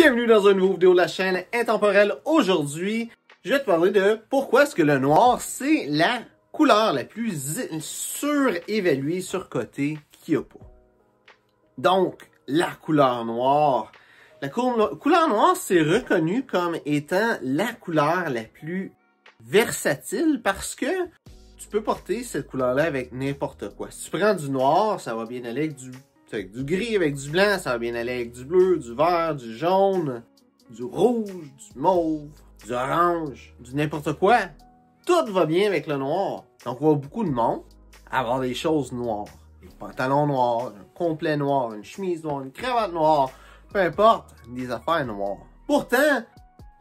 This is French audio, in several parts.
Bienvenue dans une nouvelle vidéo de la chaîne Intemporelle. Aujourd'hui, je vais te parler de pourquoi est-ce que le noir, c'est la couleur la plus surévaluée, surcotée qu'il n'y a pas. Donc, la couleur noire. La couleur noire, c'est reconnu comme étant la couleur la plus versatile parce que tu peux porter cette couleur-là avec n'importe quoi. Si tu prends du noir, ça va bien aller avec du gris, avec du blanc, ça va bien aller avec du bleu, du vert, du jaune, du rouge, du mauve, du orange, du n'importe quoi. Tout va bien avec le noir. Donc, on voit beaucoup de monde avoir des choses noires. Des pantalons noirs, un complet noir, une chemise noire, une cravate noire, peu importe, des affaires noires. Pourtant,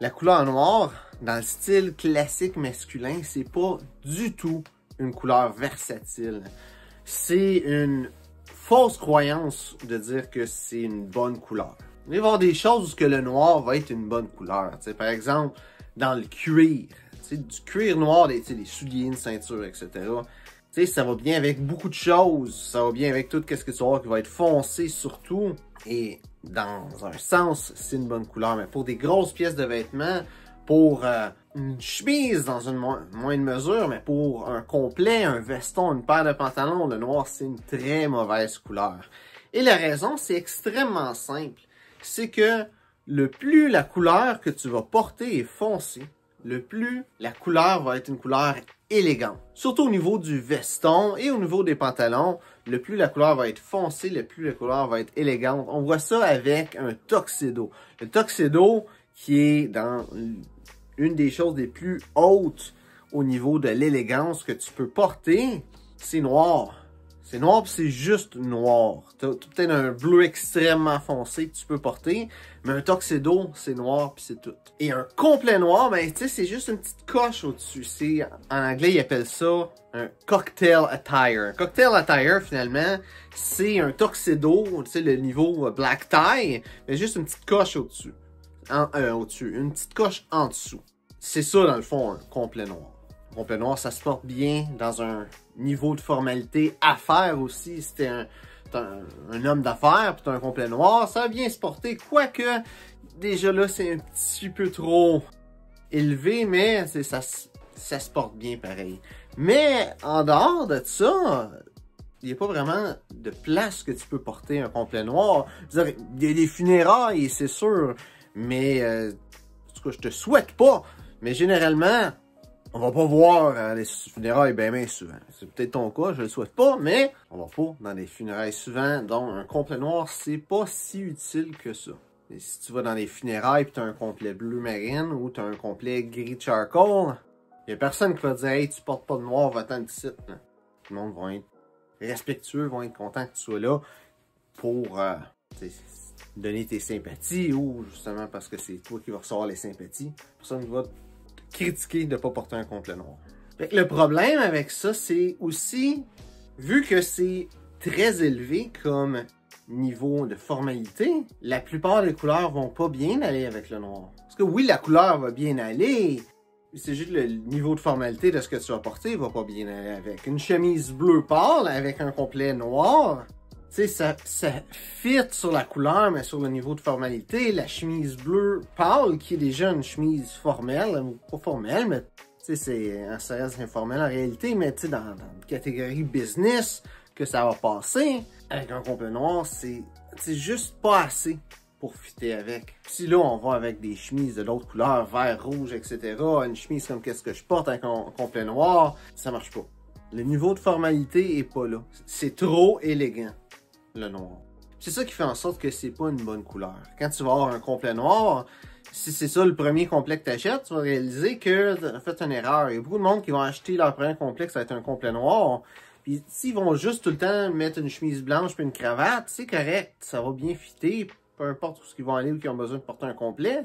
la couleur noire, dans le style classique masculin, c'est pas du tout une couleur versatile. C'est une fausse croyance de dire que c'est une bonne couleur. Il va y avoir des choses où que le noir va être une bonne couleur. T'sais, par exemple, dans le cuir. Du cuir noir, des souliers, une ceinture, etc. T'sais, ça va bien avec beaucoup de choses. Ça va bien avec tout ce que tu vas voir qui va être foncé surtout. Et dans un sens, c'est une bonne couleur. Mais pour des grosses pièces de vêtements, pour une chemise dans une moindre mesure, mais pour un complet, un veston, une paire de pantalons, le noir, c'est une très mauvaise couleur. Et la raison, c'est extrêmement simple. C'est que le plus la couleur que tu vas porter est foncée, le plus la couleur va être une couleur élégante. Surtout au niveau du veston et au niveau des pantalons, le plus la couleur va être foncée, le plus la couleur va être élégante. On voit ça avec un tuxedo. Le tuxedo qui est dans une des choses les plus hautes au niveau de l'élégance que tu peux porter, c'est noir. C'est noir puis c'est juste noir. Tu as peut-être un bleu extrêmement foncé que tu peux porter, mais un tuxedo, c'est noir puis c'est tout. Et un complet noir, ben tu sais, c'est juste une petite coche au-dessus. En anglais, ils appellent ça un cocktail attire. Un cocktail attire, finalement, c'est un tuxedo, tu sais, le niveau black tie, mais juste une petite coche au-dessus. Au-dessus, une petite coche en dessous. C'est ça, dans le fond, un complet noir. Un complet noir, ça se porte bien dans un niveau de formalité affaires aussi. Si t'es un homme d'affaires, puis t'as un complet noir, ça va bien se porter. Quoique, déjà là, c'est un petit peu trop élevé, mais ça se porte bien pareil. Mais, en dehors de ça, il n'y a pas vraiment de place que tu peux porter un complet noir. Il y a des funérailles, c'est sûr. Mais, en tout cas, je te souhaite pas. Mais généralement, on va pas voir les funérailles bien souvent. C'est peut-être ton cas, je le souhaite pas, mais on va pas dans les funérailles souvent. Donc, un complet noir, c'est pas si utile que ça. Et si tu vas dans les funérailles et tu as un complet bleu marine ou tu as un complet gris charcoal, il y a personne qui va dire « Hey, tu portes pas de noir, va-t'en du site. » Tout le monde va être respectueux, vont être contents que tu sois là pour donner tes sympathies ou justement parce que c'est toi qui vas recevoir les sympathies. Personne ne va te critiquer de ne pas porter un complet noir. Fait que le problème avec ça, c'est aussi, vu que c'est très élevé comme niveau de formalité, la plupart des couleurs vont pas bien aller avec le noir. Parce que oui, la couleur va bien aller, c'est juste le niveau de formalité de ce que tu vas porter va pas bien aller avec. Une chemise bleu pâle avec un complet noir, tu sais, ça fit sur la couleur, mais sur le niveau de formalité, la chemise bleue pâle, qui est déjà une chemise formelle, pas formelle, mais tu sais, ça reste informel en réalité, mais tu sais, dans la catégorie business, que ça va passer, avec un complet noir, c'est juste pas assez pour fitter avec. Si là, on va avec des chemises de l'autre couleur, vert, rouge, etc., une chemise comme qu'est-ce que je porte avec un complet noir, ça marche pas. Le niveau de formalité est pas là. C'est trop élégant, le noir. C'est ça qui fait en sorte que c'est pas une bonne couleur. Quand tu vas avoir un complet noir, si c'est ça le premier complet que tu achètes, tu vas réaliser que tu as fait une erreur. Il y a beaucoup de monde qui vont acheter leur premier complet, ça va être un complet noir. Puis s'ils vont juste tout le temps mettre une chemise blanche puis une cravate, c'est correct, ça va bien fitter, peu importe où ils vont aller ou qu'ils ont besoin de porter un complet.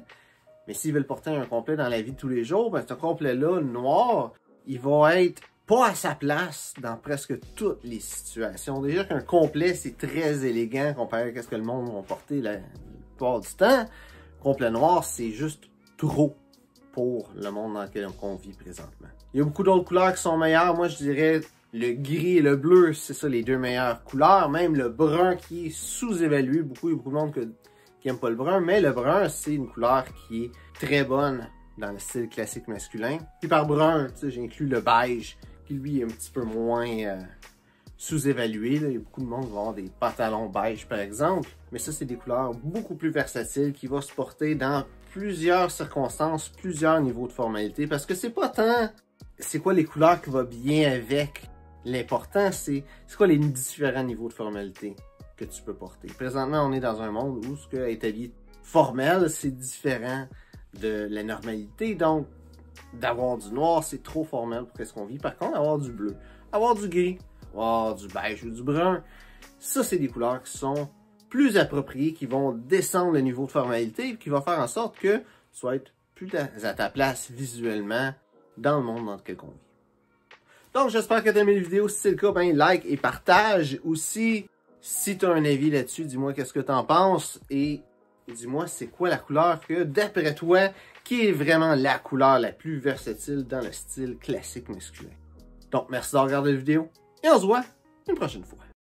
Mais s'ils veulent porter un complet dans la vie de tous les jours, ben ce complet-là, noir, il va être pas à sa place dans presque toutes les situations. Déjà qu'un complet, c'est très élégant comparé à ce que le monde va porter la plupart du temps. Complet noir, c'est juste trop pour le monde dans lequel on vit présentement. Il y a beaucoup d'autres couleurs qui sont meilleures. Moi, je dirais le gris et le bleu, c'est ça les deux meilleures couleurs. Même le brun qui est sous-évalué. Il y a beaucoup de monde qui n'aiment pas le brun, mais le brun, c'est une couleur qui est très bonne dans le style classique masculin. Puis par brun, j'inclus le beige, qui lui est un petit peu moins sous-évalué. Il y a beaucoup de monde qui va avoir des pantalons beige, par exemple. Mais ça, c'est des couleurs beaucoup plus versatiles qui vont se porter dans plusieurs circonstances, plusieurs niveaux de formalité. Parce que c'est pas tant c'est quoi les couleurs qui vont bien avec. L'important, c'est quoi les différents niveaux de formalité que tu peux porter. Présentement, on est dans un monde où ce que être habillé formel, c'est différent de la normalité. Donc, d'avoir du noir, c'est trop formel pour ce qu'on vit. Par contre, avoir du bleu, avoir du gris, avoir du beige ou du brun, ça, c'est des couleurs qui sont plus appropriées, qui vont descendre le niveau de formalité et qui vont faire en sorte que tu sois plus à ta place visuellement dans le monde dans lequel on vit. Donc, j'espère que tu as aimé la vidéo. Si c'est le cas, ben like et partage. Aussi, si tu as un avis là-dessus, dis-moi qu'est-ce que tu en penses et dis-moi c'est quoi la couleur que, d'après toi, qui est vraiment la couleur la plus versatile dans le style classique masculin. Donc, merci d'avoir regardé la vidéo et on se voit une prochaine fois.